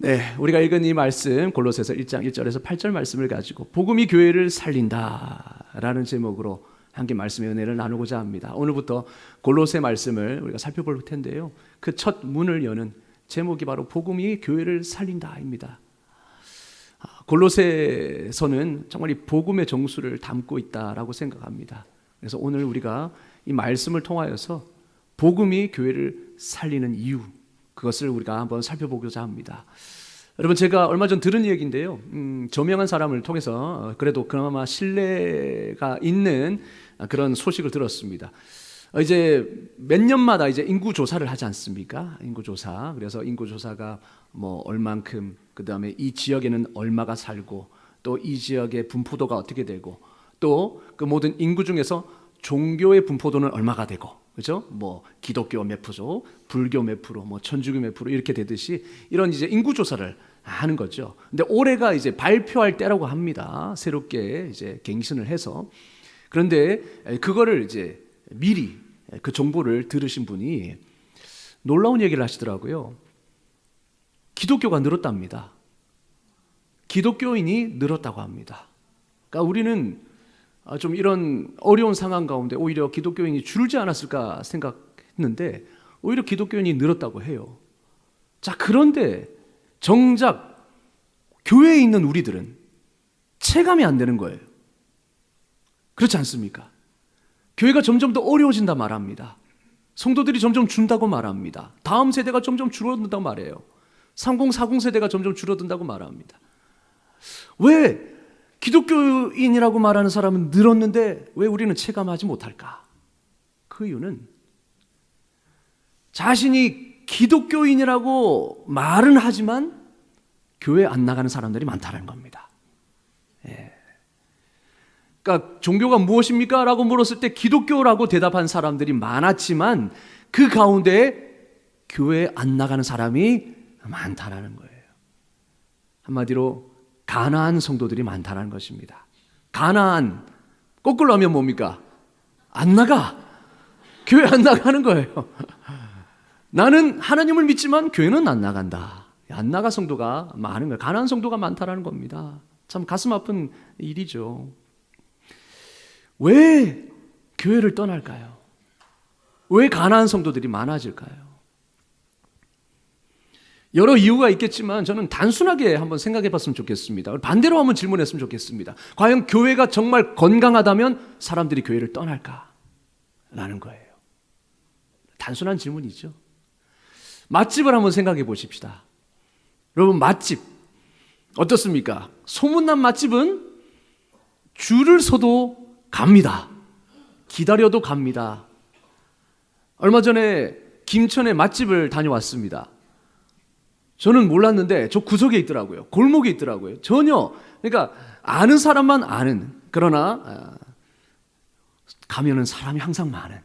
네, 우리가 읽은 이 말씀 골로새서 1장 1절에서 8절 말씀을 가지고 복음이 교회를 살린다라는 제목으로 함께 말씀의 은혜를 나누고자 합니다. 오늘부터 골로새 말씀을 우리가 살펴볼 텐데요, 그 첫 문을 여는 제목이 바로 복음이 교회를 살린다입니다. 골로새서는 정말 이 복음의 정수를 담고 있다라고 생각합니다. 그래서 오늘 우리가 이 말씀을 통하여서 복음이 교회를 살리는 이유, 그것을 우리가 한번 살펴보고자 합니다. 여러분, 제가 얼마 전 들은 얘기인데요, 저명한 사람을 통해서 그래도 그나마 신뢰가 있는 그런 소식을 들었습니다. 이제 몇 년마다 이제 인구 조사를 하지 않습니까? 인구 조사. 그래서 인구 조사가 뭐 얼만큼, 그 다음에 이 지역에는 얼마가 살고, 또 이 지역의 분포도가 어떻게 되고, 또 그 모든 인구 중에서 종교의 분포도는 얼마가 되고, 그죠? 뭐 기독교 몇 프로, 불교 몇 프로, 뭐 천주교 몇 프로 이렇게 되듯이 이런 이제 인구 조사를 하는 거죠. 근데 올해가 이제 발표할 때라고 합니다. 새롭게 이제 갱신을 해서. 그런데 그거를 이제 미리 그 정보를 들으신 분이 놀라운 얘기를 하시더라고요. 기독교가 늘었답니다. 기독교인이 늘었다고 합니다. 그러니까 우리는 좀 이런 어려운 상황 가운데 오히려 기독교인이 줄지 않았을까 생각했는데 오히려 기독교인이 늘었다고 해요. 자, 그런데 정작 교회에 있는 우리들은 체감이 안 되는 거예요. 그렇지 않습니까? 교회가 점점 더 어려워진다 말합니다. 성도들이 점점 준다고 말합니다. 다음 세대가 점점 줄어든다고 말해요. 30, 40 세대가 점점 줄어든다고 말합니다. 왜 기독교인이라고 말하는 사람은 늘었는데 왜 우리는 체감하지 못할까? 그 이유는 자신이 기독교인이라고 말은 하지만 교회 안 나가는 사람들이 많다는 겁니다. 그러니까 종교가 무엇입니까? 라고 물었을 때 기독교라고 대답한 사람들이 많았지만 그 가운데 교회 안 나가는 사람이 많다는 거예요. 한마디로 가난한 성도들이 많다는 것입니다. 가난한, 거꾸로 하면 뭡니까? 안 나가. 교회 안 나가는 거예요. 나는 하나님을 믿지만 교회는 안 나간다. 안 나가 성도가 많은 거예요. 가난한 성도가 많다는 겁니다. 참 가슴 아픈 일이죠. 왜 교회를 떠날까요? 왜 가난한 성도들이 많아질까요? 여러 이유가 있겠지만 저는 단순하게 한번 생각해 봤으면 좋겠습니다. 반대로 한번 질문했으면 좋겠습니다. 과연 교회가 정말 건강하다면 사람들이 교회를 떠날까? 라는 거예요. 단순한 질문이죠. 맛집을 한번 생각해 보십시다. 여러분, 맛집 어떻습니까? 소문난 맛집은 줄을 서도 갑니다. 기다려도 갑니다. 얼마 전에 김천에 맛집을 다녀왔습니다. 저는 몰랐는데 저 구석에 있더라고요. 골목에 있더라고요. 전혀, 그러니까 아는 사람만 아는, 그러나 가면은 사람이 항상 많은.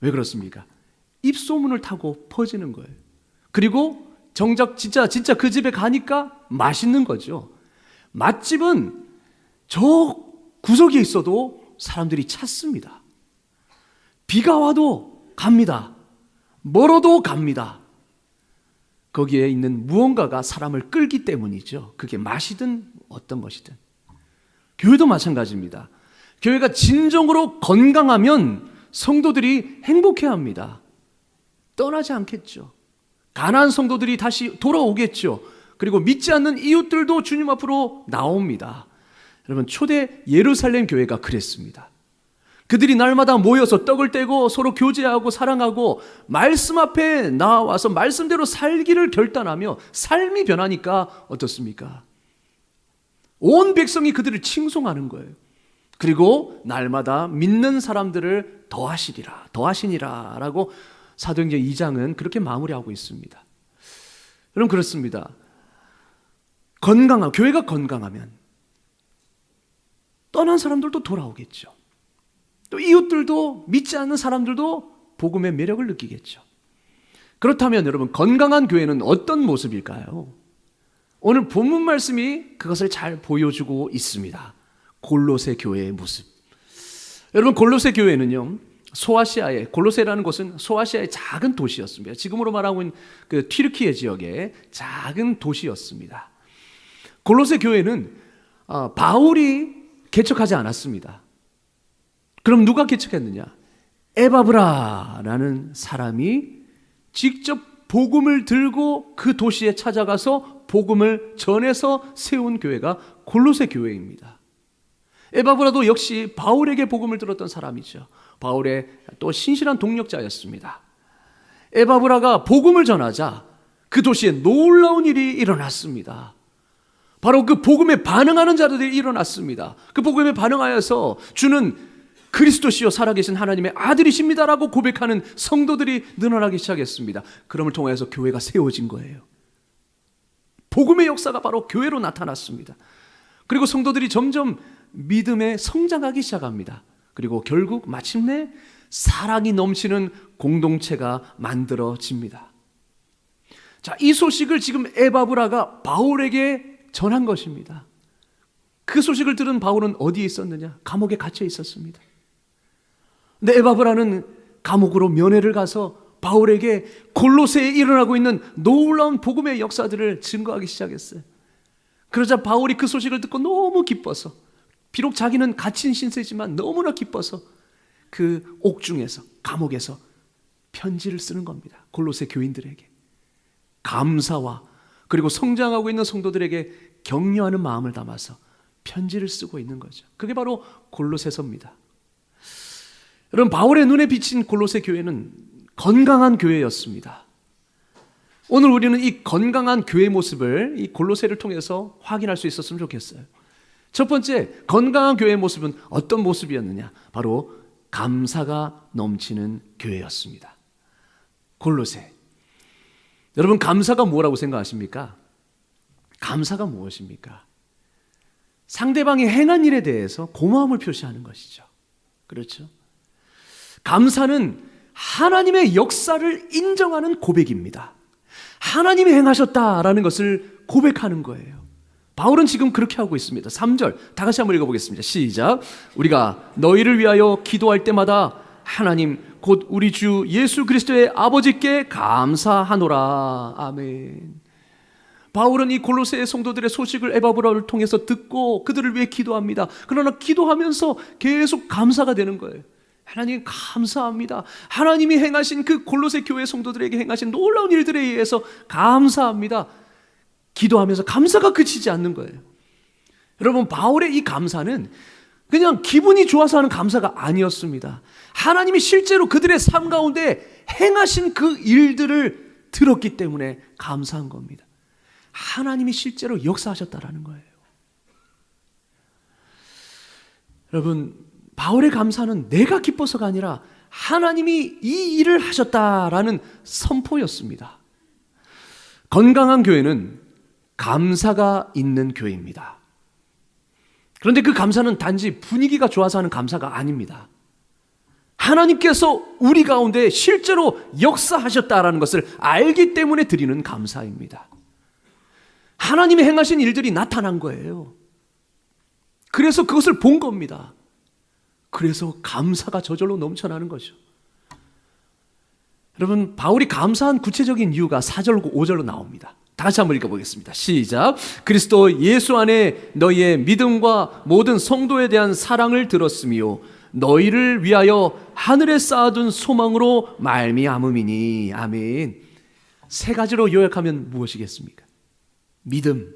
왜 그렇습니까? 입소문을 타고 퍼지는 거예요. 그리고 정작 진짜 그 집에 가니까 맛있는 거죠. 맛집은 저 구석에 있어도 사람들이 찾습니다. 비가 와도 갑니다. 멀어도 갑니다. 거기에 있는 무언가가 사람을 끌기 때문이죠. 그게 맛이든 어떤 것이든. 교회도 마찬가지입니다. 교회가 진정으로 건강하면 성도들이 행복해합니다. 떠나지 않겠죠. 가난한 성도들이 다시 돌아오겠죠. 그리고 믿지 않는 이웃들도 주님 앞으로 나옵니다. 여러분, 초대 예루살렘 교회가 그랬습니다. 그들이 날마다 모여서 떡을 떼고 서로 교제하고 사랑하고 말씀 앞에 나와서 말씀대로 살기를 결단하며 삶이 변하니까 어떻습니까? 온 백성이 그들을 칭송하는 거예요. 그리고 날마다 믿는 사람들을 더하시니라 라고 사도행전 2장은 그렇게 마무리하고 있습니다. 여러분, 그렇습니다. 교회가 건강하면 떠난 사람들도 돌아오겠죠. 또 이웃들도, 믿지 않는 사람들도 복음의 매력을 느끼겠죠. 그렇다면 여러분, 건강한 교회는 어떤 모습일까요? 오늘 본문 말씀이 그것을 잘 보여주고 있습니다. 골로새 교회의 모습. 여러분, 골로새 교회는요, 소아시아의 골로새라는 곳은 소아시아의 작은 도시였습니다. 지금으로 말하고 있는 그 튀르키예 지역의 작은 도시였습니다. 골로새 교회는 바울이 개척하지 않았습니다. 그럼 누가 개척했느냐? 에바브라라는 사람이 직접 복음을 들고 그 도시에 찾아가서 복음을 전해서 세운 교회가 골로새 교회입니다. 에바브라도 역시 바울에게 복음을 들었던 사람이죠. 바울의 또 신실한 동력자였습니다. 에바브라가 복음을 전하자 그 도시에 놀라운 일이 일어났습니다. 바로 그 복음에 반응하는 자들이 일어났습니다. 그 복음에 반응하여서 주는 그리스도시요 살아계신 하나님의 아들이십니다라고 고백하는 성도들이 늘어나기 시작했습니다. 그럼을 통해서 교회가 세워진 거예요. 복음의 역사가 바로 교회로 나타났습니다. 그리고 성도들이 점점 믿음에 성장하기 시작합니다. 그리고 결국 마침내 사랑이 넘치는 공동체가 만들어집니다. 자, 이 소식을 지금 에바브라가 바울에게 전한 것입니다. 그 소식을 들은 바울은 어디에 있었느냐? 감옥에 갇혀 있었습니다. 근데 에바브라는 감옥으로 면회를 가서 바울에게 골로새에 일어나고 있는 놀라운 복음의 역사들을 증거하기 시작했어요. 그러자 바울이 그 소식을 듣고 너무 기뻐서, 비록 자기는 갇힌 신세지만 너무나 기뻐서 그 옥중에서, 감옥에서 편지를 쓰는 겁니다. 골로새 교인들에게 감사와 그리고 성장하고 있는 성도들에게 격려하는 마음을 담아서 편지를 쓰고 있는 거죠. 그게 바로 골로새서입니다. 여러분, 바울의 눈에 비친 골로새 교회는 건강한 교회였습니다. 오늘 우리는 이 건강한 교회 모습을 이 골로새를 통해서 확인할 수 있었으면 좋겠어요. 첫 번째, 건강한 교회의 모습은 어떤 모습이었느냐? 바로 감사가 넘치는 교회였습니다. 골로새. 여러분, 감사가 뭐라고 생각하십니까? 감사가 무엇입니까? 상대방이 행한 일에 대해서 고마움을 표시하는 것이죠. 그렇죠? 감사는 하나님의 역사를 인정하는 고백입니다. 하나님이 행하셨다라는 것을 고백하는 거예요. 바울은 지금 그렇게 하고 있습니다. 3절 다 같이 한번 읽어보겠습니다. 시작. 우리가 너희를 위하여 기도할 때마다 하나님 곧 우리 주 예수 그리스도의 아버지께 감사하노라. 아멘. 바울은 이 골로새 성도들의 소식을 에바브라를 통해서 듣고 그들을 위해 기도합니다. 그러나 기도하면서 계속 감사가 되는 거예요. 하나님 감사합니다. 하나님이 행하신 그 골로새 교회 성도들에게 행하신 놀라운 일들에 의해서 감사합니다. 기도하면서 감사가 그치지 않는 거예요. 여러분, 바울의 이 감사는 그냥 기분이 좋아서 하는 감사가 아니었습니다. 하나님이 실제로 그들의 삶 가운데 행하신 그 일들을 들었기 때문에 감사한 겁니다. 하나님이 실제로 역사하셨다라는 거예요. 여러분, 바울의 감사는 내가 기뻐서가 아니라 하나님이 이 일을 하셨다라는 선포였습니다. 건강한 교회는 감사가 있는 교회입니다. 그런데 그 감사는 단지 분위기가 좋아서 하는 감사가 아닙니다. 하나님께서 우리 가운데 실제로 역사하셨다라는 것을 알기 때문에 드리는 감사입니다. 하나님이 행하신 일들이 나타난 거예요. 그래서 그것을 본 겁니다. 그래서 감사가 저절로 넘쳐나는 거죠. 여러분, 바울이 감사한 구체적인 이유가 4절과 5절로 나옵니다. 다 같이 한번 읽어보겠습니다. 시작. 그리스도 예수 안에 너희의 믿음과 모든 성도에 대한 사랑을 들었으며 너희를 위하여 하늘에 쌓아둔 소망으로 말미암음이니. 아멘. 세 가지로 요약하면 무엇이겠습니까? 믿음,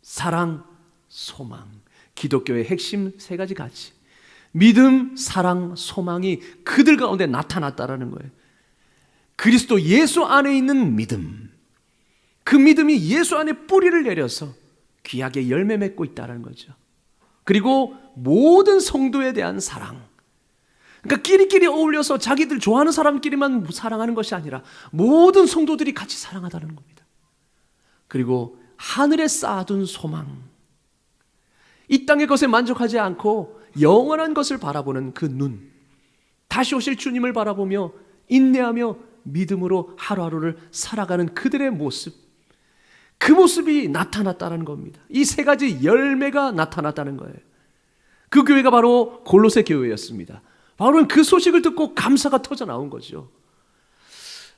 사랑, 소망. 기독교의 핵심 세 가지 가치. 믿음, 사랑, 소망이 그들 가운데 나타났다라는 거예요. 그리스도 예수 안에 있는 믿음. 그 믿음이 예수 안에 뿌리를 내려서 귀하게 열매 맺고 있다는 거죠. 그리고 모든 성도에 대한 사랑. 그러니까 끼리끼리 어울려서 자기들 좋아하는 사람끼리만 사랑하는 것이 아니라 모든 성도들이 같이 사랑하다는 겁니다. 그리고 하늘에 쌓아둔 소망. 이 땅의 것에 만족하지 않고 영원한 것을 바라보는 그 눈. 다시 오실 주님을 바라보며 인내하며 믿음으로 하루하루를 살아가는 그들의 모습. 그 모습이 나타났다는 겁니다. 이 세 가지 열매가 나타났다는 거예요. 그 교회가 바로 골로새 교회였습니다. 바울은 그 소식을 듣고 감사가 터져 나온 거죠.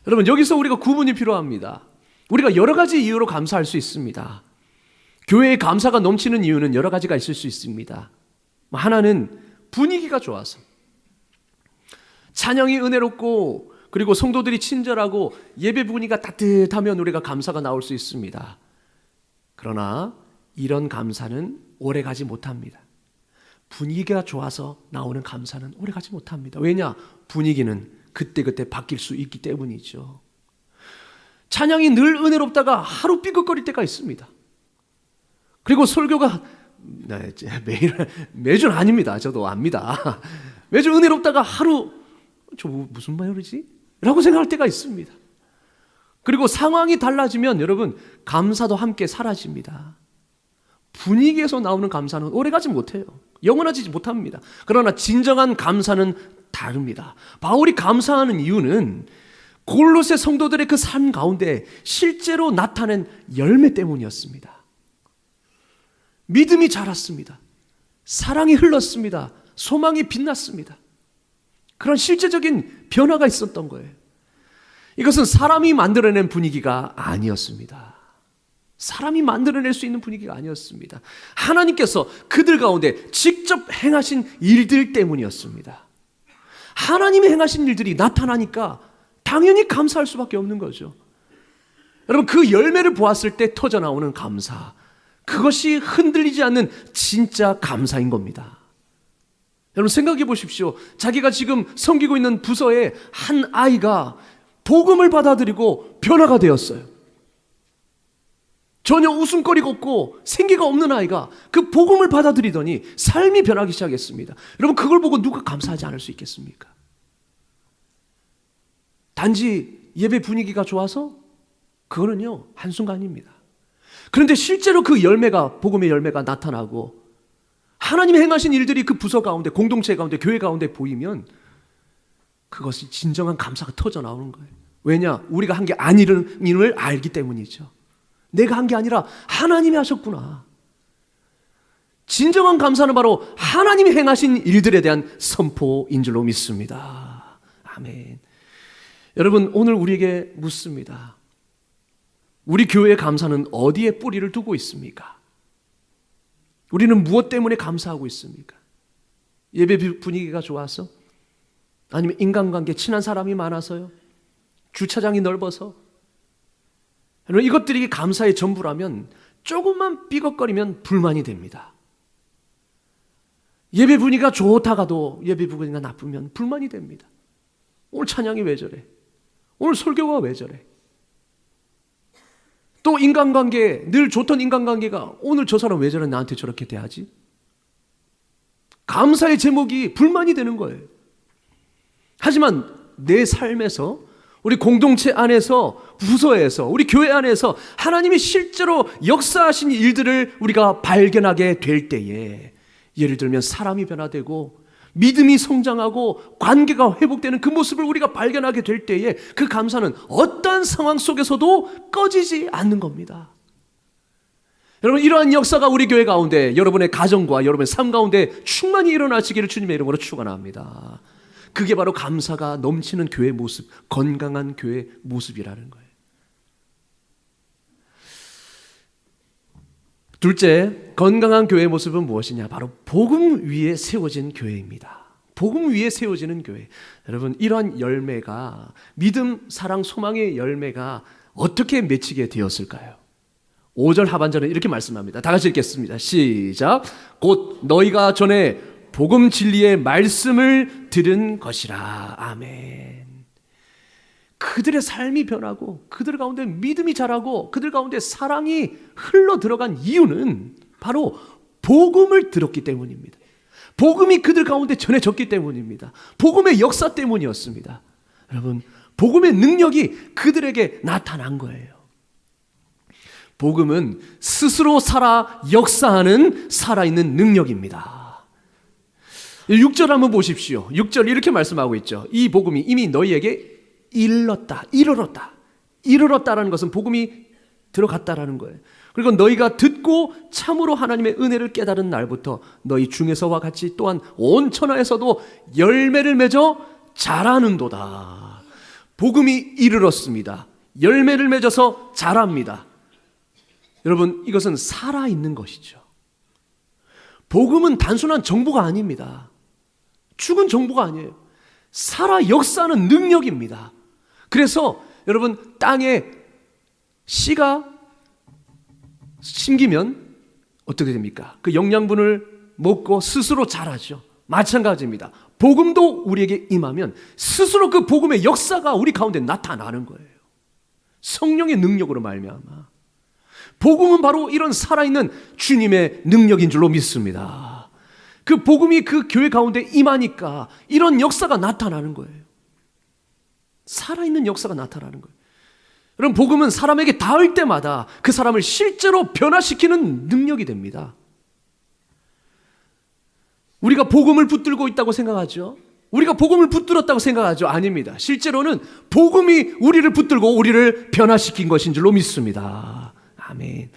여러분, 여기서 우리가 구분이 필요합니다. 우리가 여러 가지 이유로 감사할 수 있습니다. 교회에 감사가 넘치는 이유는 여러 가지가 있을 수 있습니다. 하나는 분위기가 좋아서, 찬양이 은혜롭고 그리고 성도들이 친절하고 예배 분위기가 따뜻하면 우리가 감사가 나올 수 있습니다. 그러나 이런 감사는 오래가지 못합니다. 분위기가 좋아서 나오는 감사는 오래가지 못합니다. 왜냐? 분위기는 그때그때 바뀔 수 있기 때문이죠. 찬양이 늘 은혜롭다가 하루 삐걱거릴 때가 있습니다. 그리고 설교가 매주는 아닙니다. 저도 압니다. 매주 은혜롭다가 하루 저 무슨 말이지? 라고 생각할 때가 있습니다. 그리고 상황이 달라지면 여러분, 감사도 함께 사라집니다. 분위기에서 나오는 감사는 오래가지 못해요. 영원하지 못합니다. 그러나 진정한 감사는 다릅니다. 바울이 감사하는 이유는 골로새 성도들의 그 삶 가운데 실제로 나타낸 열매 때문이었습니다. 믿음이 자랐습니다. 사랑이 흘렀습니다. 소망이 빛났습니다. 그런 실제적인 변화가 있었던 거예요. 이것은 사람이 만들어낸 분위기가 아니었습니다. 사람이 만들어낼 수 있는 분위기가 아니었습니다. 하나님께서 그들 가운데 직접 행하신 일들 때문이었습니다. 하나님이 행하신 일들이 나타나니까 당연히 감사할 수밖에 없는 거죠. 여러분, 그 열매를 보았을 때 터져나오는 감사, 그것이 흔들리지 않는 진짜 감사인 겁니다. 여러분, 생각해 보십시오. 자기가 지금 섬기고 있는 부서에 한 아이가 복음을 받아들이고 변화가 되었어요. 전혀 웃음거리가 없고 생기가 없는 아이가 그 복음을 받아들이더니 삶이 변하기 시작했습니다. 여러분, 그걸 보고 누가 감사하지 않을 수 있겠습니까? 단지 예배 분위기가 좋아서? 그거는요, 한순간입니다. 그런데 실제로 그 열매가, 복음의 열매가 나타나고 하나님이 행하신 일들이 그 부서 가운데, 공동체 가운데, 교회 가운데 보이면 그것이 진정한 감사가 터져 나오는 거예요. 왜냐? 우리가 한 게 아니라는 일을 알기 때문이죠. 내가 한 게 아니라 하나님이 하셨구나. 진정한 감사는 바로 하나님이 행하신 일들에 대한 선포인 줄로 믿습니다. 아멘. 여러분, 오늘 우리에게 묻습니다. 우리 교회의 감사는 어디에 뿌리를 두고 있습니까? 우리는 무엇 때문에 감사하고 있습니까? 예배 분위기가 좋아서? 아니면 인간관계, 친한 사람이 많아서요? 주차장이 넓어서? 여러분, 이것들이 감사의 전부라면 조금만 삐걱거리면 불만이 됩니다. 예배 분위기가 좋다가도 예배 분위기가 나쁘면 불만이 됩니다. 오늘 찬양이 왜 저래? 오늘 설교가 왜 저래? 또 인간관계, 늘 좋던 인간관계가 오늘 저 사람 왜 저래 나한테 저렇게 대하지? 감사의 제목이 불만이 되는 거예요. 하지만 내 삶에서, 우리 공동체 안에서, 부서에서, 우리 교회 안에서 하나님이 실제로 역사하신 일들을 우리가 발견하게 될 때에, 예를 들면 사람이 변화되고 믿음이 성장하고 관계가 회복되는 그 모습을 우리가 발견하게 될 때에 그 감사는 어떠한 상황 속에서도 꺼지지 않는 겁니다. 여러분, 이러한 역사가 우리 교회 가운데, 여러분의 가정과 여러분의 삶 가운데 충만히 일어나시기를 주님의 이름으로 축원합니다. 그게 바로 감사가 넘치는 교회 모습, 건강한 교회 모습이라는 거예요. 둘째, 건강한 교회의 모습은 무엇이냐? 바로 복음 위에 세워진 교회입니다. 복음 위에 세워지는 교회. 여러분, 이러한 열매가, 믿음, 사랑, 소망의 열매가 어떻게 맺히게 되었을까요? 5절 하반절은 이렇게 말씀합니다. 다 같이 읽겠습니다. 시작. 곧 너희가 전에 복음 진리의 말씀을 들은 것이라. 아멘. 그들의 삶이 변하고 그들 가운데 믿음이 자라고 그들 가운데 사랑이 흘러 들어간 이유는 바로 복음을 들었기 때문입니다. 복음이 그들 가운데 전해졌기 때문입니다. 복음의 역사 때문이었습니다. 여러분, 복음의 능력이 그들에게 나타난 거예요. 복음은 스스로 살아 역사하는 살아있는 능력입니다. 6절 한번 보십시오. 6절 이렇게 말씀하고 있죠. 이 복음이 이미 너희에게 이르렀다라는 것은 복음이 들어갔다라는 거예요. 그리고 너희가 듣고 참으로 하나님의 은혜를 깨달은 날부터 너희 중에서와 같이 또한 온 천하에서도 열매를 맺어 자라는도다. 복음이 이르렀습니다. 열매를 맺어서 자랍니다. 여러분, 이것은 살아있는 것이죠. 복음은 단순한 정보가 아닙니다. 죽은 정보가 아니에요. 살아 역사하는 능력입니다. 그래서 여러분, 땅에 씨가 심기면 어떻게 됩니까? 그 영양분을 먹고 스스로 자라죠. 마찬가지입니다. 복음도 우리에게 임하면 스스로 그 복음의 역사가 우리 가운데 나타나는 거예요. 성령의 능력으로 말미암아. 복음은 바로 이런 살아있는 주님의 능력인 줄로 믿습니다. 그 복음이 그 교회 가운데 임하니까 이런 역사가 나타나는 거예요. 살아있는 역사가 나타나는 거예요. 여러분, 복음은 사람에게 닿을 때마다 그 사람을 실제로 변화시키는 능력이 됩니다. 우리가 복음을 붙들고 있다고 생각하죠? 우리가 복음을 붙들었다고 생각하죠? 아닙니다. 실제로는 복음이 우리를 붙들고 우리를 변화시킨 것인 줄로 믿습니다. 아멘.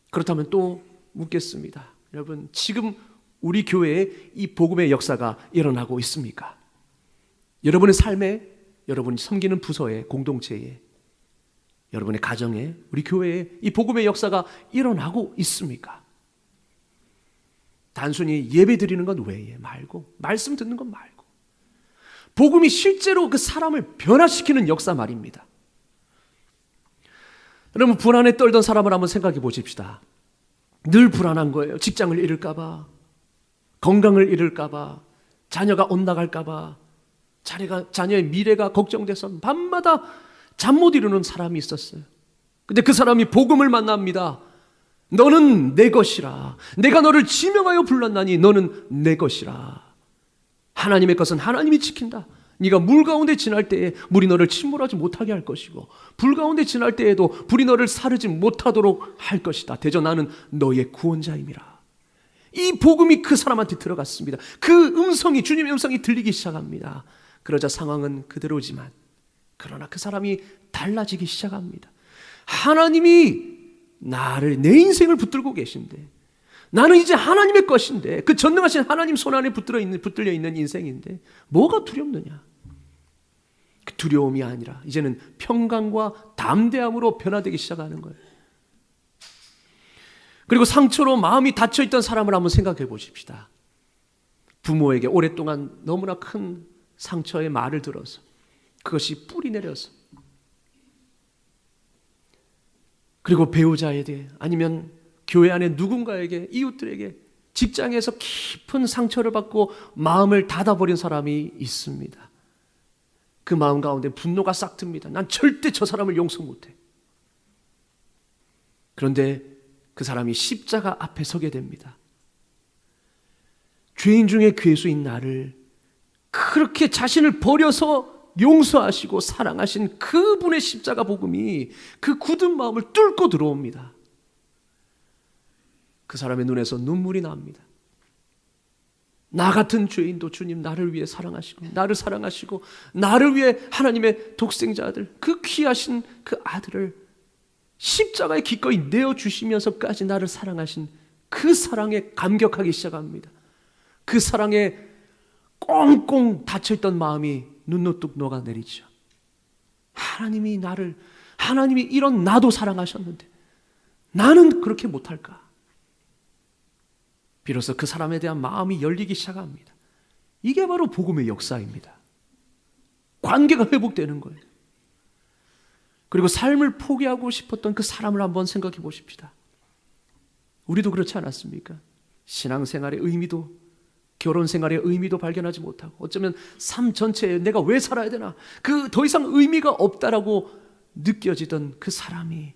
그렇다면 또 묻겠습니다. 여러분, 지금 우리 교회에 이 복음의 역사가 일어나고 있습니까? 여러분의 삶에, 여러분이 섬기는 부서에, 공동체에, 여러분의 가정에, 우리 교회에 이 복음의 역사가 일어나고 있습니까? 단순히 예배 드리는 것 외에 말고, 말씀 듣는 것 말고, 복음이 실제로 그 사람을 변화시키는 역사 말입니다. 여러분, 불안에 떨던 사람을 한번 생각해 보십시다. 늘 불안한 거예요. 직장을 잃을까 봐, 건강을 잃을까 봐, 자녀가 엇나갈까 봐, 자녀의 미래가 걱정돼서 밤마다 잠 못 이루는 사람이 있었어요. 근데 그 사람이 복음을 만납니다. 너는 내 것이라. 내가 너를 지명하여 불렀나니 너는 내 것이라. 하나님의 것은 하나님이 지킨다. 네가 물 가운데 지날 때에 물이 너를 침몰하지 못하게 할 것이고, 불 가운데 지날 때에도 불이 너를 사르지 못하도록 할 것이다. 대저 나는 너의 구원자임이라. 이 복음이 그 사람한테 들어갔습니다. 그 음성이, 주님의 음성이 들리기 시작합니다. 그러자 상황은 그대로지만, 그러나 그 사람이 달라지기 시작합니다. 하나님이 나를, 내 인생을 붙들고 계신데, 나는 이제 하나님의 것인데, 그 전능하신 하나님 손 안에 붙들려 있는 인생인데 뭐가 두렵느냐? 그 두려움이 아니라 이제는 평강과 담대함으로 변화되기 시작하는 거예요. 그리고 상처로 마음이 닫혀있던 사람을 한번 생각해 보십시다. 부모에게 오랫동안 너무나 큰 상처의 말을 들어서 그것이 뿌리 내려서, 그리고 배우자에 대해, 아니면 교회 안에 누군가에게, 이웃들에게, 직장에서 깊은 상처를 받고 마음을 닫아버린 사람이 있습니다. 그 마음 가운데 분노가 싹 듭니다. 난 절대 저 사람을 용서 못해. 그런데 그 사람이 십자가 앞에 서게 됩니다. 죄인 중에 괴수인 나를 그렇게 자신을 버려서 용서하시고 사랑하신 그분의 십자가 복음이 그 굳은 마음을 뚫고 들어옵니다. 그 사람의 눈에서 눈물이 납니다. 나 같은 죄인도 주님 나를 위해 사랑하시고, 나를 사랑하시고, 나를 위해 하나님의 독생자 아들, 그 귀하신 그 아들을 십자가에 기꺼이 내어주시면서까지 나를 사랑하신 그 사랑에 감격하기 시작합니다. 그 사랑에 꽁꽁 닫혀있던 마음이 눈누뚝 녹아내리죠. 하나님이 이런 나도 사랑하셨는데 나는 그렇게 못할까? 비로소 그 사람에 대한 마음이 열리기 시작합니다. 이게 바로 복음의 역사입니다. 관계가 회복되는 거예요. 그리고 삶을 포기하고 싶었던 그 사람을 한번 생각해 보십시다. 우리도 그렇지 않았습니까? 신앙생활의 의미도, 결혼 생활의 의미도 발견하지 못하고, 어쩌면 삶 전체에 내가 왜 살아야 되나, 그 더 이상 의미가 없다라고 느껴지던 그 사람이,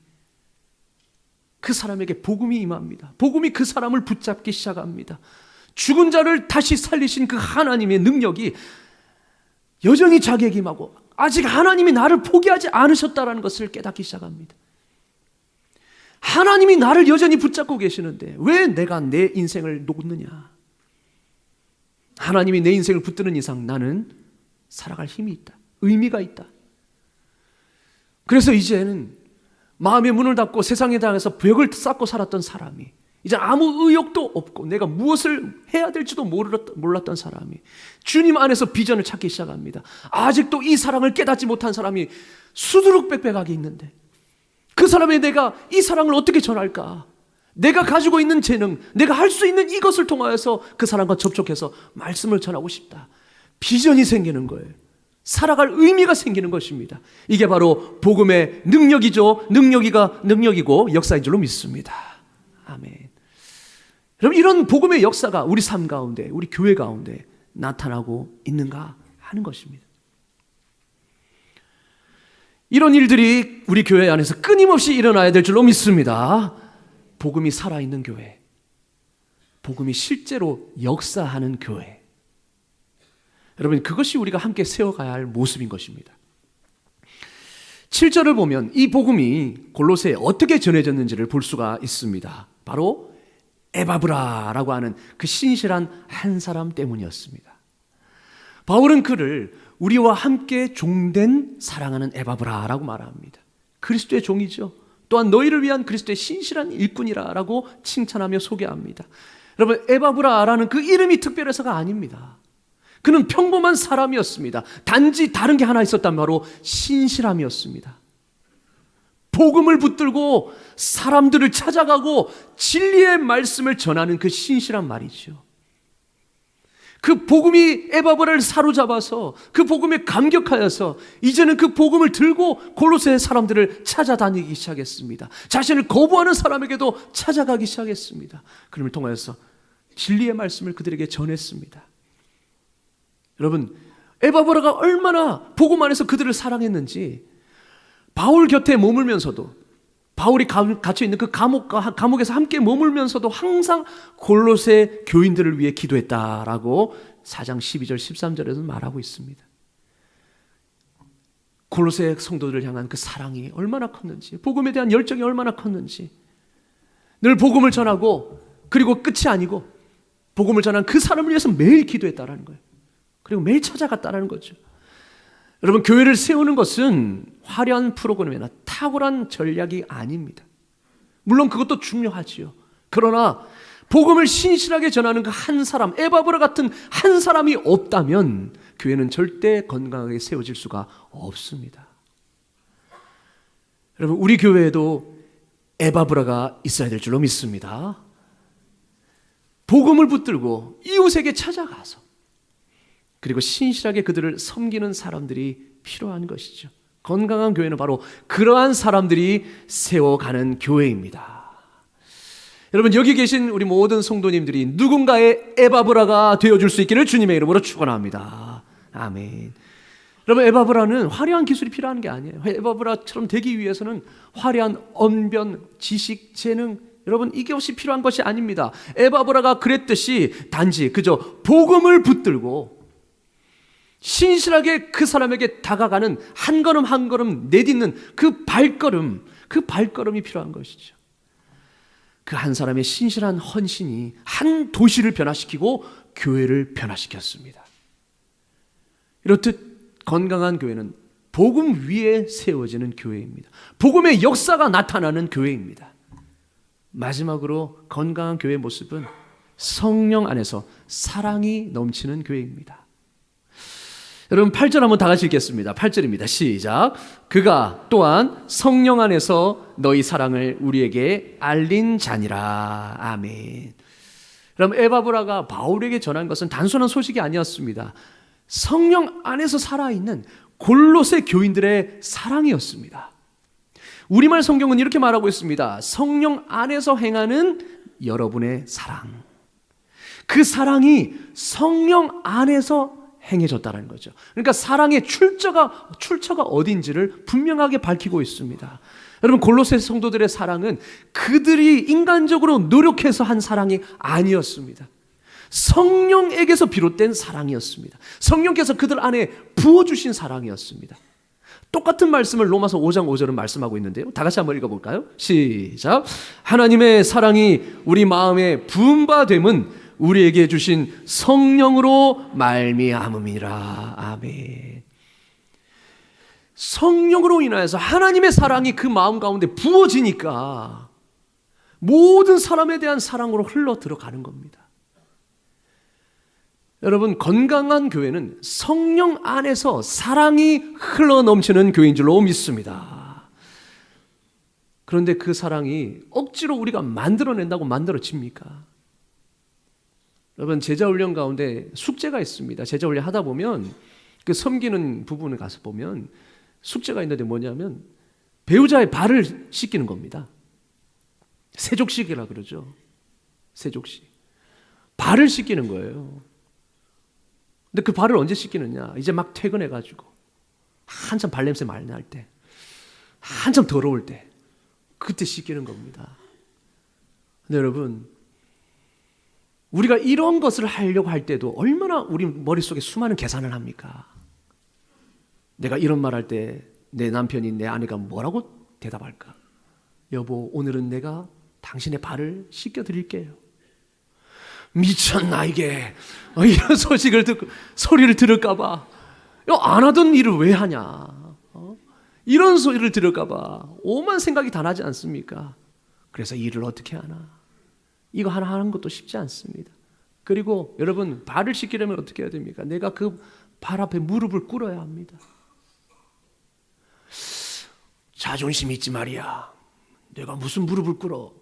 그 사람에게 복음이 임합니다. 복음이 그 사람을 붙잡기 시작합니다. 죽은 자를 다시 살리신 그 하나님의 능력이 여전히 자기에게 임하고, 아직 하나님이 나를 포기하지 않으셨다는 것을 깨닫기 시작합니다. 하나님이 나를 여전히 붙잡고 계시는데 왜 내가 내 인생을 놓느냐? 하나님이 내 인생을 붙드는 이상 나는 살아갈 힘이 있다. 의미가 있다. 그래서 이제는 마음의 문을 닫고 세상에 대해서 벽을 쌓고 살았던 사람이, 이제 아무 의욕도 없고 내가 무엇을 해야 될지도 몰랐던 사람이 주님 안에서 비전을 찾기 시작합니다. 아직도 이 사랑을 깨닫지 못한 사람이 수두룩빽빽하게 있는데, 그 사람에 내가 이 사랑을 어떻게 전할까? 내가 가지고 있는 재능, 내가 할 수 있는 이것을 통하여서 그 사람과 접촉해서 말씀을 전하고 싶다. 비전이 생기는 거예요. 살아갈 의미가 생기는 것입니다. 이게 바로 복음의 능력이죠. 능력이고 역사인 줄로 믿습니다. 아멘. 여러분, 이런 복음의 역사가 우리 삶 가운데, 우리 교회 가운데 나타나고 있는가 하는 것입니다. 이런 일들이 우리 교회 안에서 끊임없이 일어나야 될 줄로 믿습니다. 복음이 살아있는 교회, 복음이 실제로 역사하는 교회. 여러분, 그것이 우리가 함께 세워가야 할 모습인 것입니다. 7절을 보면 이 복음이 골로새에 어떻게 전해졌는지를 볼 수가 있습니다. 바로 에바브라라고 하는 그 신실한 한 사람 때문이었습니다. 바울은 그를 우리와 함께 종된 사랑하는 에바브라라고 말합니다. 그리스도의 종이죠. 또한 너희를 위한 그리스도의 신실한 일꾼이라고 칭찬하며 소개합니다. 여러분, 에바브라라는 그 이름이 특별해서가 아닙니다. 그는 평범한 사람이었습니다. 단지 다른 게 하나 있었다면 바로 신실함이었습니다. 복음을 붙들고 사람들을 찾아가고 진리의 말씀을 전하는 그 신실한 말이죠. 그 복음이 에바브라를 사로잡아서 그 복음에 감격하여서 이제는 그 복음을 들고 골로새 사람들을 찾아다니기 시작했습니다. 자신을 거부하는 사람에게도 찾아가기 시작했습니다. 그림을 통하여서 진리의 말씀을 그들에게 전했습니다. 여러분, 에바브라가 얼마나 복음 안에서 그들을 사랑했는지 바울 곁에 머물면서도, 바울이 갇혀있는 그 감옥에서 함께 머물면서도 항상 골로새 교인들을 위해 기도했다라고 4장 12절 13절에서 말하고 있습니다. 골로새 성도들을 향한 그 사랑이 얼마나 컸는지, 복음에 대한 열정이 얼마나 컸는지, 늘 복음을 전하고, 그리고 끝이 아니고 복음을 전한 그 사람을 위해서 매일 기도했다라는 거예요. 그리고 매일 찾아갔다라는 거죠. 여러분, 교회를 세우는 것은 화려한 프로그램이나 탁월한 전략이 아닙니다. 물론 그것도 중요하지요. 그러나 복음을 신실하게 전하는 그 한 사람, 에바브라 같은 한 사람이 없다면 교회는 절대 건강하게 세워질 수가 없습니다. 여러분, 우리 교회에도 에바브라가 있어야 될 줄로 믿습니다. 복음을 붙들고 이웃에게 찾아가서, 그리고 신실하게 그들을 섬기는 사람들이 필요한 것이죠. 건강한 교회는 바로 그러한 사람들이 세워가는 교회입니다. 여러분, 여기 계신 우리 모든 성도님들이 누군가의 에바브라가 되어줄 수 있기를 주님의 이름으로 축원합니다. 아멘. 여러분, 에바브라는 화려한 기술이 필요한 게 아니에요. 에바브라처럼 되기 위해서는 화려한 언변, 지식, 재능, 여러분, 이것이 필요한 것이 아닙니다. 에바브라가 그랬듯이 단지 그저 복음을 붙들고 신실하게 그 사람에게 다가가는 한 걸음 한 걸음 내딛는 그 발걸음이 필요한 것이죠. 그 한 사람의 신실한 헌신이 한 도시를 변화시키고 교회를 변화시켰습니다. 이렇듯 건강한 교회는 복음 위에 세워지는 교회입니다. 복음의 역사가 나타나는 교회입니다. 마지막으로 건강한 교회의 모습은 성령 안에서 사랑이 넘치는 교회입니다. 여러분, 8절 한번 다 같이 읽겠습니다. 8절입니다. 시작. 그가 또한 성령 안에서 너희 사랑을 우리에게 알린 자니라. 아멘. 여러분, 에바브라가 바울에게 전한 것은 단순한 소식이 아니었습니다. 성령 안에서 살아있는 골로새 교인들의 사랑이었습니다. 우리말 성경은 이렇게 말하고 있습니다. 성령 안에서 행하는 여러분의 사랑. 그 사랑이 성령 안에서 행해졌다는 거죠. 그러니까 사랑의 출처가 어딘지를 분명하게 밝히고 있습니다. 여러분, 골로새 성도들의 사랑은 그들이 인간적으로 노력해서 한 사랑이 아니었습니다. 성령에게서 비롯된 사랑이었습니다. 성령께서 그들 안에 부어주신 사랑이었습니다. 똑같은 말씀을 로마서 5장 5절은 말씀하고 있는데요. 다 같이 한번 읽어볼까요? 시작. 하나님의 사랑이 우리 마음에 부은 바 됨은 우리에게 주신 성령으로 말미암음이라. 아멘. 성령으로 인하여서 하나님의 사랑이 그 마음 가운데 부어지니까 모든 사람에 대한 사랑으로 흘러 들어가는 겁니다. 여러분, 건강한 교회는 성령 안에서 사랑이 흘러 넘치는 교회인 줄로 믿습니다. 그런데 그 사랑이 억지로 우리가 만들어낸다고 만들어집니까? 여러분, 제자훈련 가운데 숙제가 있습니다. 제자훈련 하다 보면 그 섬기는 부분에 가서 보면 숙제가 있는데 뭐냐면 배우자의 발을 씻기는 겁니다. 세족식이라 그러죠. 세족식. 발을 씻기는 거예요. 근데 그 발을 언제 씻기느냐? 이제 막 퇴근해가지고 한참 발냄새 많이 날 때, 한참 더러울 때, 그때 씻기는 겁니다. 근데 여러분, 우리가 이런 것을 하려고 할 때도 얼마나 우리 머릿속에 수많은 계산을 합니까? 내가 이런 말 할 때 내 남편이, 내 아내가 뭐라고 대답할까? 여보, 오늘은 내가 당신의 발을 씻겨드릴게요. 미쳤나 이게? 이런 소리를 들을까봐 안 하던 일을 왜 하냐? 이런 소리를 들을까봐 오만 생각이 다 나지 않습니까? 그래서 일을 어떻게 하나? 이거 하나 하는 것도 쉽지 않습니다. 그리고 여러분, 발을 씻기려면 어떻게 해야 됩니까? 내가 그 발 앞에 무릎을 꿇어야 합니다. 자존심 있지 말이야. 내가 무슨 무릎을 꿇어?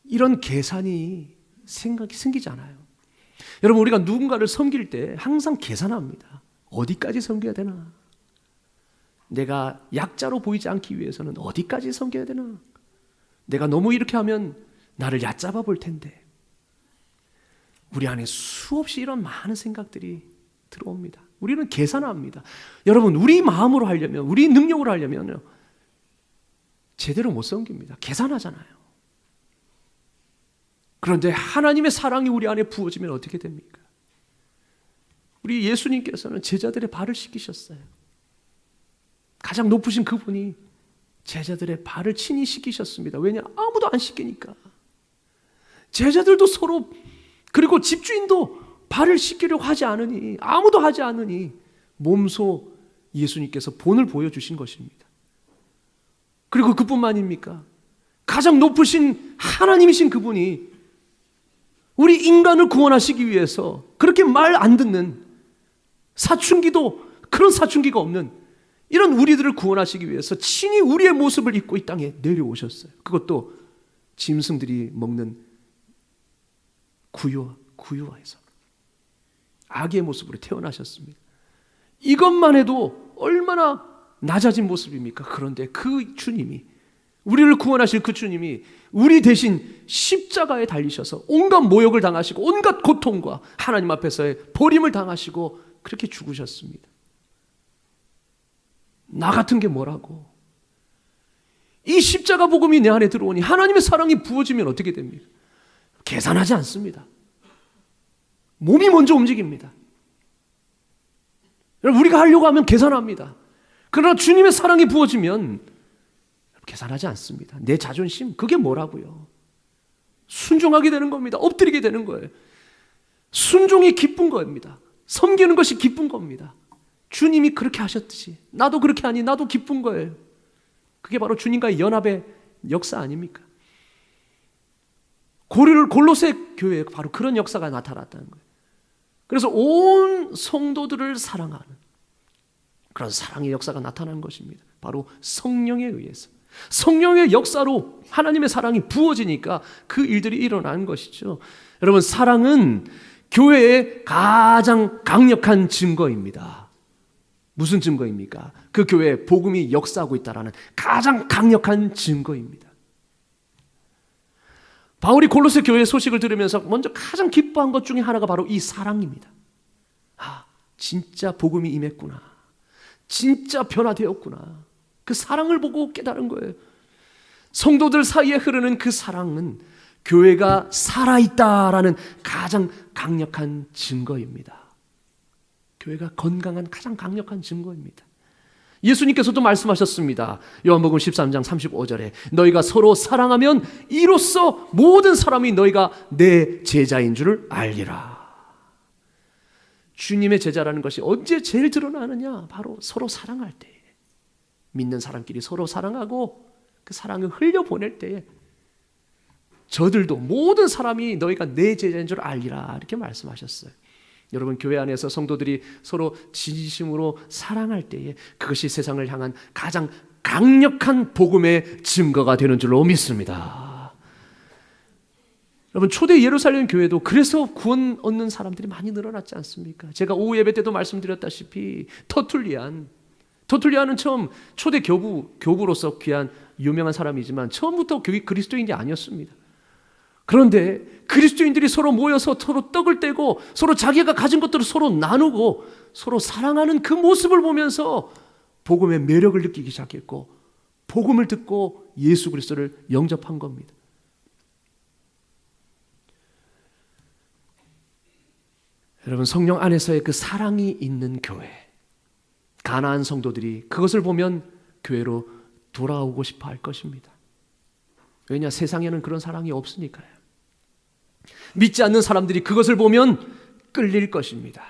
이런 계산이 생각이 생기지 않아요. 여러분, 우리가 누군가를 섬길 때 항상 계산합니다. 어디까지 섬겨야 되나? 내가 약자로 보이지 않기 위해서는 어디까지 섬겨야 되나? 내가 너무 이렇게 하면 나를 얕잡아 볼 텐데. 우리 안에 수없이 이런 많은 생각들이 들어옵니다. 우리는 계산합니다. 여러분, 우리 마음으로 하려면, 우리 능력으로 하려면 제대로 못 섬깁니다. 계산하잖아요. 그런데 하나님의 사랑이 우리 안에 부어지면 어떻게 됩니까? 우리 예수님께서는 제자들의 발을 씻기셨어요. 가장 높으신 그분이 제자들의 발을 친히 씻기셨습니다. 왜냐? 아무도 안 씻기니까. 제자들도 서로, 그리고 집주인도 발을 씻기려고 하지 않으니, 아무도 하지 않으니 몸소 예수님께서 본을 보여주신 것입니다. 그리고 그뿐만입니까? 가장 높으신 하나님이신 그분이 우리 인간을 구원하시기 위해서 그렇게 말 안 듣는, 사춘기도 그런 사춘기가 없는 이런 우리들을 구원하시기 위해서 친히 우리의 모습을 입고 이 땅에 내려오셨어요. 그것도 짐승들이 먹는 구유화에서 아기의 모습으로 태어나셨습니다. 이것만 해도 얼마나 낮아진 모습입니까? 그런데 그 주님이, 우리를 구원하실 그 주님이 우리 대신 십자가에 달리셔서 온갖 모욕을 당하시고 온갖 고통과 하나님 앞에서의 버림을 당하시고 그렇게 죽으셨습니다. 나 같은 게 뭐라고? 이 십자가 복음이 내 안에 들어오니 하나님의 사랑이 부어지면 어떻게 됩니까? 계산하지 않습니다. 몸이 먼저 움직입니다. 우리가 하려고 하면 계산합니다. 그러나 주님의 사랑이 부어지면 계산하지 않습니다. 내 자존심, 그게 뭐라고요? 순종하게 되는 겁니다. 엎드리게 되는 거예요. 순종이 기쁜 겁니다. 섬기는 것이 기쁜 겁니다. 주님이 그렇게 하셨듯이 나도 그렇게 하니 나도 기쁜 거예요. 그게 바로 주님과의 연합의 역사 아닙니까? 골로새 교회에 바로 그런 역사가 나타났다는 거예요. 그래서 온 성도들을 사랑하는 그런 사랑의 역사가 나타난 것입니다. 바로 성령에 의해서. 성령의 역사로 하나님의 사랑이 부어지니까 그 일들이 일어난 것이죠. 여러분, 사랑은 교회의 가장 강력한 증거입니다. 무슨 증거입니까? 그 교회에 복음이 역사하고 있다는 가장 강력한 증거입니다. 바울이 골로새 교회 소식을 들으면서 먼저 가장 기뻐한 것 중에 하나가 바로 이 사랑입니다. 아, 진짜 복음이 임했구나. 진짜 변화되었구나. 그 사랑을 보고 깨달은 거예요. 성도들 사이에 흐르는 그 사랑은 교회가 살아있다라는 가장 강력한 증거입니다. 교회가 건강한 가장 강력한 증거입니다. 예수님께서도 말씀하셨습니다. 요한복음 13장 35절에 너희가 서로 사랑하면 이로써 모든 사람이 너희가 내 제자인 줄을 알리라. 주님의 제자라는 것이 언제 제일 드러나느냐? 바로 서로 사랑할 때에. 믿는 사람끼리 서로 사랑하고 그 사랑을 흘려보낼 때에 저들도 모든 사람이 너희가 내 제자인 줄 알리라 이렇게 말씀하셨어요. 여러분, 교회 안에서 성도들이 서로 진심으로 사랑할 때에 그것이 세상을 향한 가장 강력한 복음의 증거가 되는 줄로 믿습니다. 여러분, 초대 예루살렘 교회도 그래서 구원 얻는 사람들이 많이 늘어났지 않습니까? 제가 오후 예배 때도 말씀드렸다시피 터툴리아는 처음 초대 교부로서 귀한 유명한 사람이지만 처음부터 그리스도인이 아니었습니다. 그런데 그리스도인들이 서로 모여서 서로 떡을 떼고 서로 자기가 가진 것들을 서로 나누고 서로 사랑하는 그 모습을 보면서 복음의 매력을 느끼기 시작했고 복음을 듣고 예수 그리스도를 영접한 겁니다. 여러분, 성령 안에서의 그 사랑이 있는 교회, 가나안 성도들이 그것을 보면 교회로 돌아오고 싶어 할 것입니다. 왜냐? 세상에는 그런 사랑이 없으니까요. 믿지 않는 사람들이 그것을 보면 끌릴 것입니다.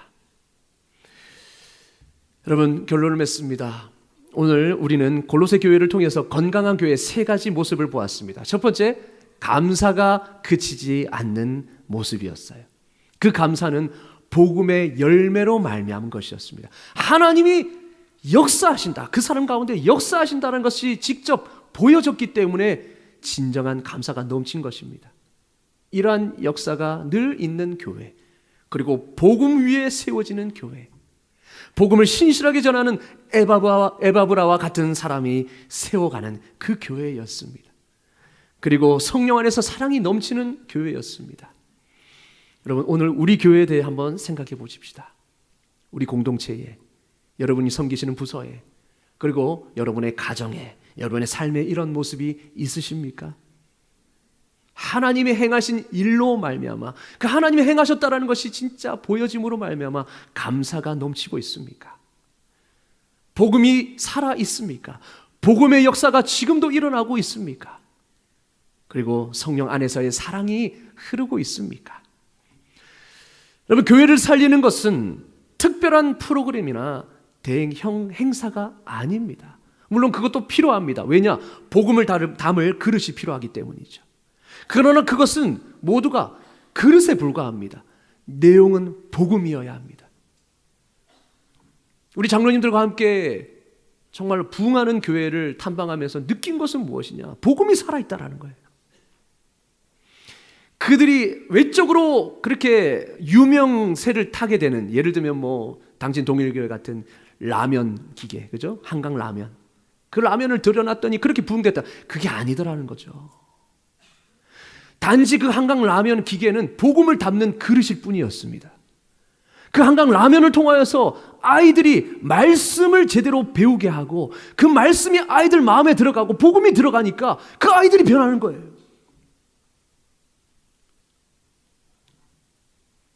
여러분, 결론을 맺습니다. 오늘 우리는 골로새 교회를 통해서 건강한 교회의 세 가지 모습을 보았습니다. 첫 번째, 감사가 그치지 않는 모습이었어요. 그 감사는 복음의 열매로 말미암은 것이었습니다. 하나님이 역사하신다, 그 사람 가운데 역사하신다는 것이 직접 보여졌기 때문에 진정한 감사가 넘친 것입니다. 이러한 역사가 늘 있는 교회, 그리고 복음 위에 세워지는 교회, 복음을 신실하게 전하는 에바브라와 같은 사람이 세워가는 그 교회였습니다. 그리고 성령 안에서 사랑이 넘치는 교회였습니다. 여러분, 오늘 우리 교회에 대해 한번 생각해 보십시다. 우리 공동체에, 여러분이 섬기시는 부서에, 그리고 여러분의 가정에, 여러분의 삶에 이런 모습이 있으십니까? 하나님의 행하신 일로 말미암아, 그 하나님이 행하셨다라는 것이 진짜 보여짐으로 말미암아 감사가 넘치고 있습니까? 복음이 살아 있습니까? 복음의 역사가 지금도 일어나고 있습니까? 그리고 성령 안에서의 사랑이 흐르고 있습니까? 여러분, 교회를 살리는 것은 특별한 프로그램이나 대형 행사가 아닙니다. 물론 그것도 필요합니다. 왜냐? 복음을 담을 그릇이 필요하기 때문이죠. 그러나 그것은 모두가 그릇에 불과합니다. 내용은 복음이어야 합니다. 우리 장로님들과 함께 정말 부흥하는 교회를 탐방하면서 느낀 것은 무엇이냐? 복음이 살아있다라는 거예요. 그들이 외적으로 그렇게 유명세를 타게 되는, 예를 들면 당진 동일교회 같은 라면 기계, 그죠? 한강 라면. 그 라면을 들여놨더니 그렇게 부흥됐다. 그게 아니더라는 거죠. 단지 그 한강 라면 기계는 복음을 담는 그릇일 뿐이었습니다. 그 한강 라면을 통하여서 아이들이 말씀을 제대로 배우게 하고 그 말씀이 아이들 마음에 들어가고 복음이 들어가니까 그 아이들이 변하는 거예요.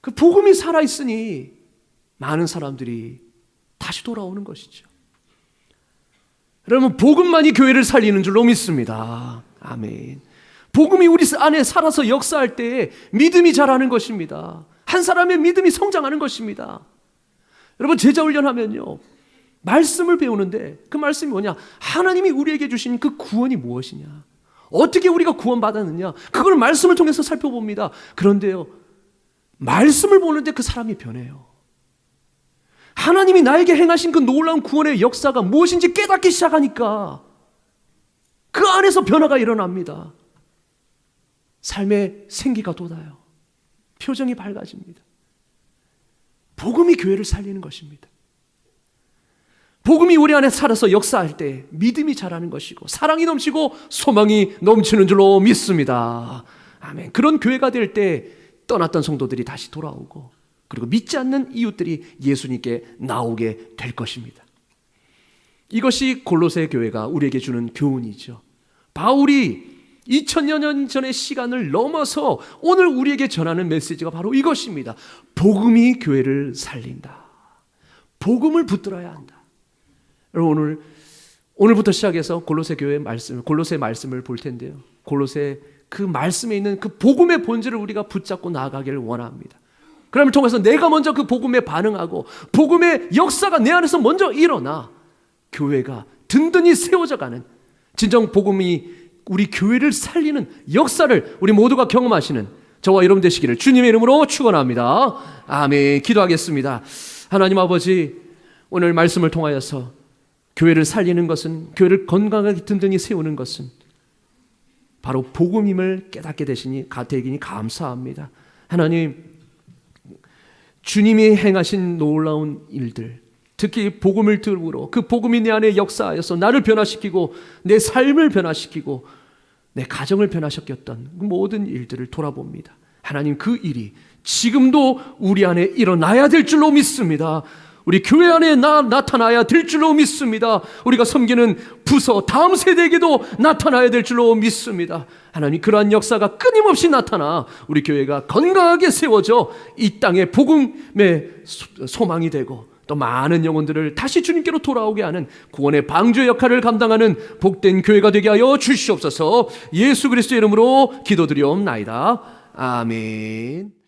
그 복음이 살아있으니 많은 사람들이 다시 돌아오는 것이죠. 여러분, 복음만이 교회를 살리는 줄로 믿습니다. 아멘. 복음이 우리 안에 살아서 역사할 때에 믿음이 자라는 것입니다. 한 사람의 믿음이 성장하는 것입니다. 여러분, 제자 훈련하면요, 말씀을 배우는데 그 말씀이 뭐냐? 하나님이 우리에게 주신 그 구원이 무엇이냐? 어떻게 우리가 구원받았느냐? 그걸 말씀을 통해서 살펴봅니다. 그런데요, 말씀을 보는데 그 사람이 변해요. 하나님이 나에게 행하신 그 놀라운 구원의 역사가 무엇인지 깨닫기 시작하니까 그 안에서 변화가 일어납니다. 삶의 생기가 돋아요. 표정이 밝아집니다. 복음이 교회를 살리는 것입니다. 복음이 우리 안에 살아서 역사할 때 믿음이 자라는 것이고 사랑이 넘치고 소망이 넘치는 줄로 믿습니다. 아멘. 그런 교회가 될 때 떠났던 성도들이 다시 돌아오고, 그리고 믿지 않는 이웃들이 예수님께 나오게 될 것입니다. 이것이 골로새 교회가 우리에게 주는 교훈이죠. 바울이 2000여 년 전의 시간을 넘어서 오늘 우리에게 전하는 메시지가 바로 이것입니다. 복음이 교회를 살린다. 복음을 붙들어야 한다. 여러분, 오늘부터 시작해서 골로새 교회 말씀, 골로새 말씀을 볼 텐데요. 골로새 그 말씀에 있는 그 복음의 본질을 우리가 붙잡고 나아가기를 원합니다. 그럼을 통해서 내가 먼저 그 복음에 반응하고 복음의 역사가 내 안에서 먼저 일어나 교회가 든든히 세워져가는 진정 복음이 우리 교회를 살리는 역사를 우리 모두가 경험하시는 저와 여러분 되시기를 주님의 이름으로 축원합니다. 아멘. 기도하겠습니다. 하나님 아버지, 오늘 말씀을 통하여서 교회를 살리는 것은, 교회를 건강하게 든든히 세우는 것은 바로 복음임을 깨닫게 되시니 감사합니다. 하나님, 주님이 행하신 놀라운 일들, 특히 복음을 들으므로 그 복음이 내 안에 역사하여서 나를 변화시키고 내 삶을 변화시키고 내 가정을 변화시켰던 그 모든 일들을 돌아봅니다. 하나님, 그 일이 지금도 우리 안에 일어나야 될 줄로 믿습니다. 우리 교회 안에 나타나야 될 줄로 믿습니다. 우리가 섬기는 부서 다음 세대에게도 나타나야 될 줄로 믿습니다. 하나님, 그러한 역사가 끊임없이 나타나 우리 교회가 건강하게 세워져 이 땅에 복음의 소망이 되고 또 많은 영혼들을 다시 주님께로 돌아오게 하는 구원의 방주의 역할을 감당하는 복된 교회가 되게 하여 주시옵소서. 예수 그리스도의 이름으로 기도드리옵나이다. 아멘.